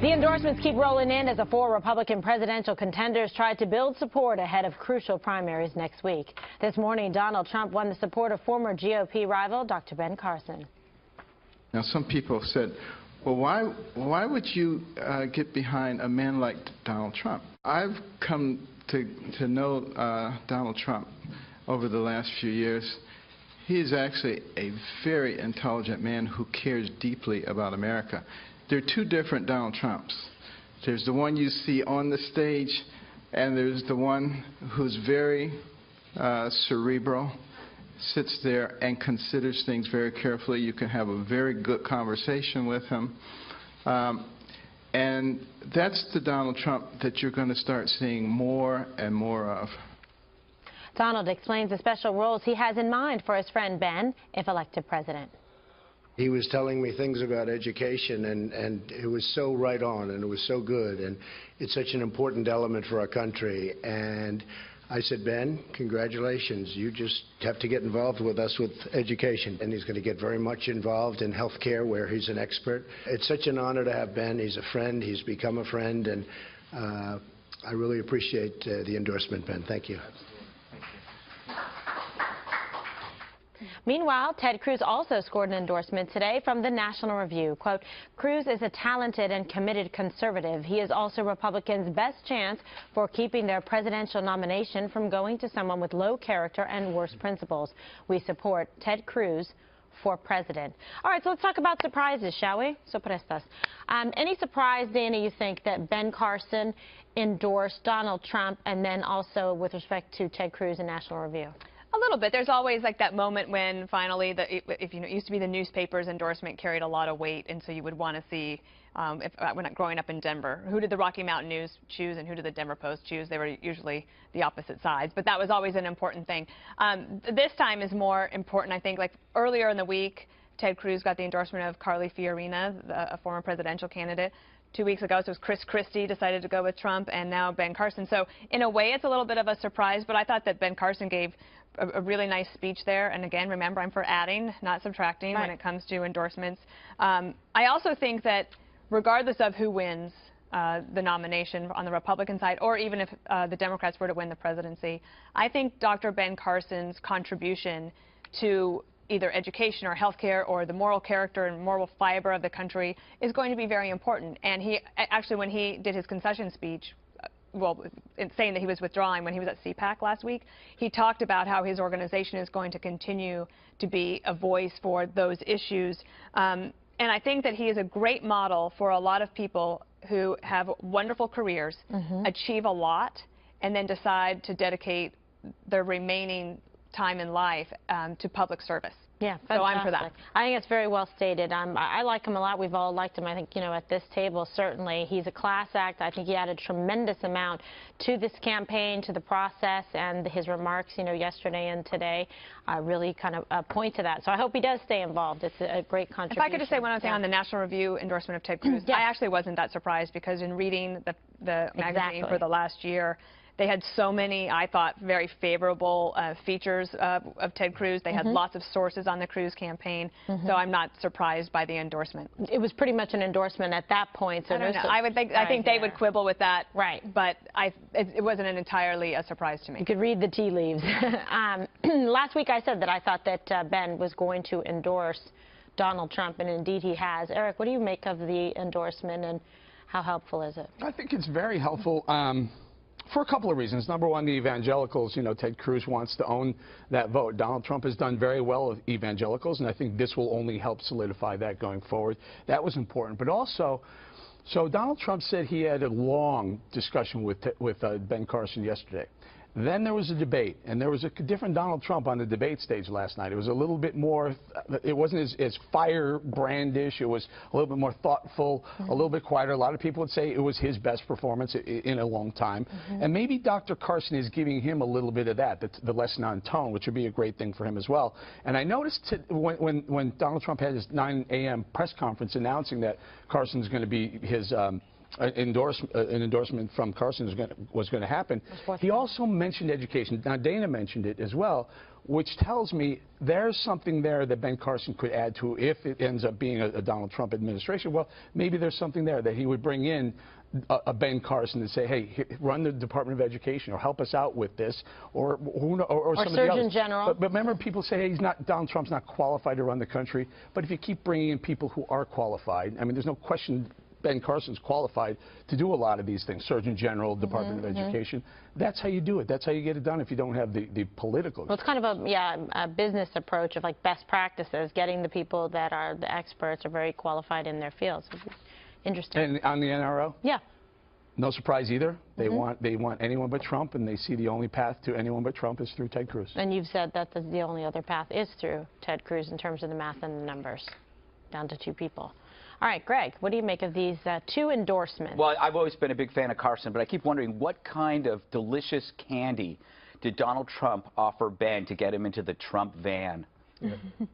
The endorsements keep rolling in as the four Republican presidential contenders try to build support ahead of crucial primaries next week. This morning, Donald Trump won the support of former GOP rival Dr. Ben Carson. Now, some people said, well, why would you get behind a man like Donald Trump? I've come to know Donald Trump over the last few years. He is actually a very intelligent man who cares deeply about America. There are two different Donald Trumps. There's the one you see on the stage, and there's the one who's very cerebral, sits there and considers things very carefully. You can have a very good conversation with him. And that's the Donald Trump that you're going to start seeing more and more of. Donald explains the special roles he has in mind for his friend Ben if elected president. He was telling me things about education, and it was so right on, and it was so good, and it's such an important element for our country. And I said, Ben, congratulations. You just have to get involved with us with education. And he's going to get very much involved in health care, where he's an expert. It's such an honor to have Ben. He's a friend. He's become a friend, and I really appreciate the endorsement, Ben. Thank you. Meanwhile, Ted Cruz also scored an endorsement today from the National Review. Quote, Cruz is a talented and committed conservative. He is also Republicans' best chance for keeping their presidential nomination from going to someone with low character and worse principles. We support Ted Cruz for president. All right, so let's talk about surprises, shall we? Sorpresas. Any surprise, Dana, you think that Ben Carson endorsed Donald Trump, and then also with respect to Ted Cruz and National Review? A little bit. There's always like that moment when finally, it used to be the newspaper's endorsement carried a lot of weight, and so you would want to see, when growing up in Denver, who did the Rocky Mountain News choose and who did the Denver Post choose? They were usually the opposite sides, but that was always an important thing. This time is more important, I think. Like earlier in the week, Ted Cruz got the endorsement of Carly Fiorina, a former presidential candidate. 2 weeks ago, so it was Chris Christie decided to go with Trump, and now Ben Carson. So in a way, it's a little bit of a surprise, but I thought that Ben Carson gave a really nice speech there. And again, remember, I'm for adding, not subtracting when it comes to endorsements. I also think that regardless of who wins the nomination on the Republican side, or even if the Democrats were to win the presidency, I think Dr. Ben Carson's contribution to either education or healthcare or the moral character and moral fiber of the country is going to be very important. And he actually, when he did his concession speech, well, in saying that he was withdrawing when he was at CPAC last week, he talked about how his organization is going to continue to be a voice for those issues. And I think that he is a great model for a lot of people who have wonderful careers, achieve a lot, and then decide to dedicate their remaining time in life to public service. Yeah, so I'm for that. I think it's very well stated. I like him a lot. We've all liked him. I think, at this table, certainly. He's a class act. I think he added a tremendous amount to this campaign, to the process, and his remarks, yesterday and today really kind of point to that. So I hope he does stay involved. It's a great contribution. If I could just say one other thing on the National Review endorsement of Ted Cruz, I actually wasn't that surprised, because in reading the magazine for the last year, they had so many, I thought, very favorable features of Ted Cruz. They had lots of sources on the Cruz campaign, so I'm not surprised by the endorsement. It was pretty much an endorsement at that point. So I don't know. I think they would quibble with that, but it wasn't entirely a surprise to me. You could read the tea leaves. Last week I said that I thought that Ben was going to endorse Donald Trump, and indeed he has. Eric, what do you make of the endorsement, and how helpful is it? I think it's very helpful. For a couple of reasons. Number one, the evangelicals, Ted Cruz wants to own that vote. Donald Trump has done very well with evangelicals, and I think this will only help solidify that going forward. That was important. But also, so Donald Trump said he had a long discussion with Ben Carson yesterday. Then there was a debate, and there was a different Donald Trump on the debate stage last night. It was a little bit more, it wasn't as firebrandish. It was a little bit more thoughtful, a little bit quieter. A lot of people would say it was his best performance in a long time. And maybe Dr. Carson is giving him a little bit of that, the lesson on tone, which would be a great thing for him as well. And I noticed when Donald Trump had his 9 a.m. press conference announcing that Carson's going to be his an endorsement from Carson was going to happen. He also mentioned education. Now, Dana mentioned it as well, which tells me there's something there that Ben Carson could add to if it ends up being a Donald Trump administration. Well, maybe there's something there that he would bring in a Ben Carson and say, hey, run the Department of Education or help us out with this, or somebody else. Surgeon General. But remember, people say, hey, Donald Trump's not qualified to run the country. But if you keep bringing in people who are qualified, I mean, there's no question Ben Carson's qualified to do a lot of these things, Surgeon General, Department of Education. That's how you do it. That's how you get it done if you don't have the political. Well, it's kind of a business approach of like best practices, getting the people that are the experts are very qualified in their fields. Interesting. And on the NRO? Yeah. No surprise either. They want anyone but Trump, and they see the only path to anyone but Trump is through Ted Cruz. And you've said that the only other path is through Ted Cruz in terms of the math and the numbers, down to 2 people. All right, Greg, what do you make of these 2 endorsements? Well, I've always been a big fan of Carson, but I keep wondering what kind of delicious candy did Donald Trump offer Ben to get him into the Trump van?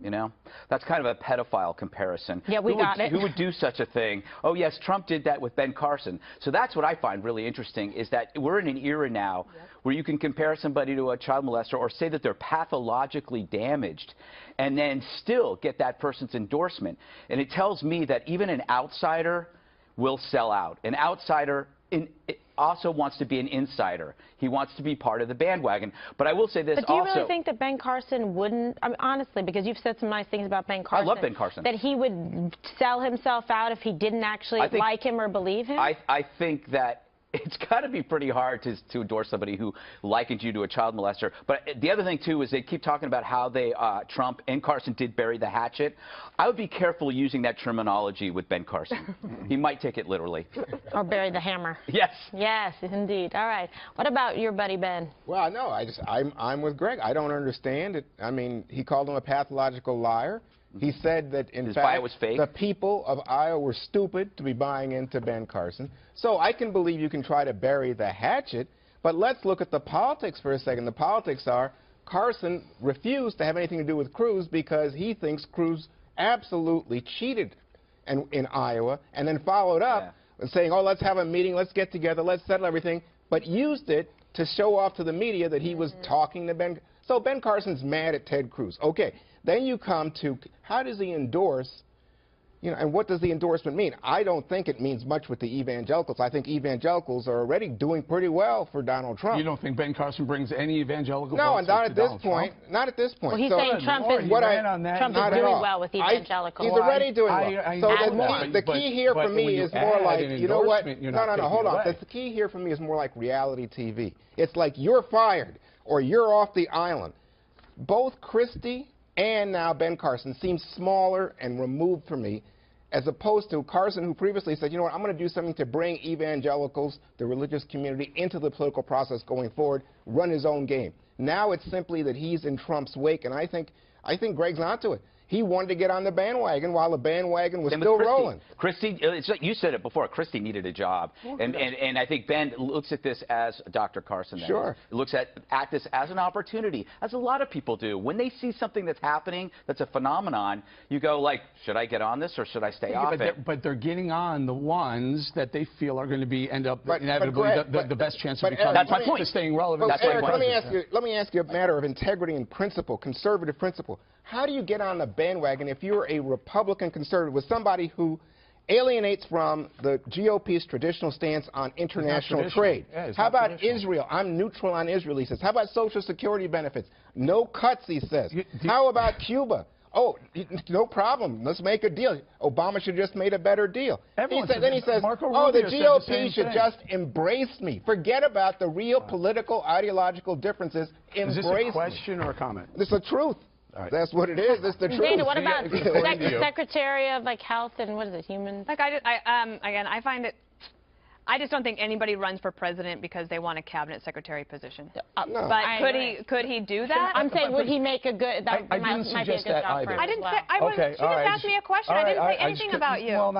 You know, that's kind of a pedophile comparison. Yeah, we got it. Who would do such a thing? Oh, yes, Trump did that with Ben Carson. So that's what I find really interesting is that we're in an era now where you can compare somebody to a child molester or say that they're pathologically damaged and then still get that person's endorsement. And it tells me that even an outsider will sell out. An outsider also wants to be an insider. He wants to be part of the bandwagon. But I will say this also. But do you really think that Ben Carson wouldn't, I mean, honestly, because you've said some nice things about Ben Carson. I love Ben Carson. That he would sell himself out if he didn't actually like him or believe him? I think that it's got to be pretty hard to endorse somebody who likens you to a child molester. But the other thing, too, is they keep talking about how Trump and Carson did bury the hatchet. I would be careful using that terminology with Ben Carson. He might take it literally. Or bury the hammer. Yes. Yes, indeed. All right. What about your buddy, Ben? Well, no, I'm with Greg. I don't understand it. I mean, he called him a pathological liar. He said that, in fact, the people of Iowa were stupid to be buying into Ben Carson. So I can believe you can try to bury the hatchet, but let's look at the politics for a second. The politics are Carson refused to have anything to do with Cruz because he thinks Cruz absolutely cheated in Iowa, and then followed up saying, oh, let's have a meeting, let's get together, let's settle everything, but used it to show off to the media that he was talking to Ben. So Ben Carson's mad at Ted Cruz. Okay. Then you come to how does he endorse, you know, and what does the endorsement mean? I don't think it means much with the evangelicals. I think evangelicals are already doing pretty well for Donald Trump. You don't think Ben Carson brings any evangelical votes? No, and not at this point. Trump? Not at this point. Well, he's saying Trump is doing well with evangelicals. He's already doing well. So the key here for me is more like, you know what? No, hold on. The key here for me is more like reality TV. It's like you're fired or you're off the island. Both Christie and now Ben Carson seems smaller and removed from me, as opposed to Carson, who previously said, you know what, I'm going to do something to bring evangelicals, the religious community, into the political process going forward, run his own game. Now it's simply that he's in Trump's wake, and I think Greg's onto it. He wanted to get on the bandwagon while the bandwagon was still rolling. Christie, it's like you said it before, Christie needed a job. And I think Ben looks at this as Dr. Carson. Sure. Looks at this as an opportunity, as a lot of people do. When they see something that's happening, that's a phenomenon, you go like, should I get on this or should I stay off it? But they're getting on the ones that they feel are going to end up inevitably the best chance of becoming. That's my point. Staying relevant. That's Eric, let me ask you a matter of integrity and principle, conservative principle. How do you get on the bandwagon if you're a Republican conservative with somebody who alienates from the GOP's traditional stance on international trade? How about Israel? I'm neutral on Israel, he says. How about Social Security benefits? No cuts, he says. How about Cuba? Oh, no problem. Let's make a deal. Obama should have just made a better deal. Then he says, oh, the GOP should just embrace me. Forget about the real political, ideological differences. Embrace me. Is this a question or a comment? It's the truth. Right. That's what it is. It's the truth. Dana, what about Secretary of Health and what is it, Human? Like again, I find it. I just don't think anybody runs for president because they want a cabinet secretary position. No. But could he do that? I'm saying, would he make a good? That I might be a good job for him. I didn't say. She just asked me a question. I didn't say anything about you. Well,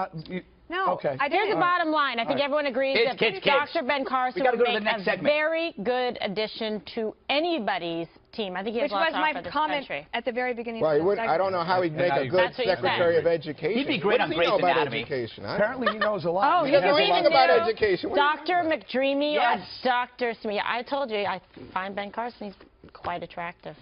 No. Okay. Here's the bottom line. I think everyone agrees that Dr. Ben Carson would make a very good addition to anybody's team. I think he has lots to offer this country. Which was my comment at the very beginning. Well, I don't know how he'd make a good Secretary of Education. He'd be great on Grey's Anatomy. Apparently he knows a lot. Oh, he doesn't know anything about education. Dr. McDreamy or Dr. Smith. I told you, I find Ben Carson, he's quite attractive.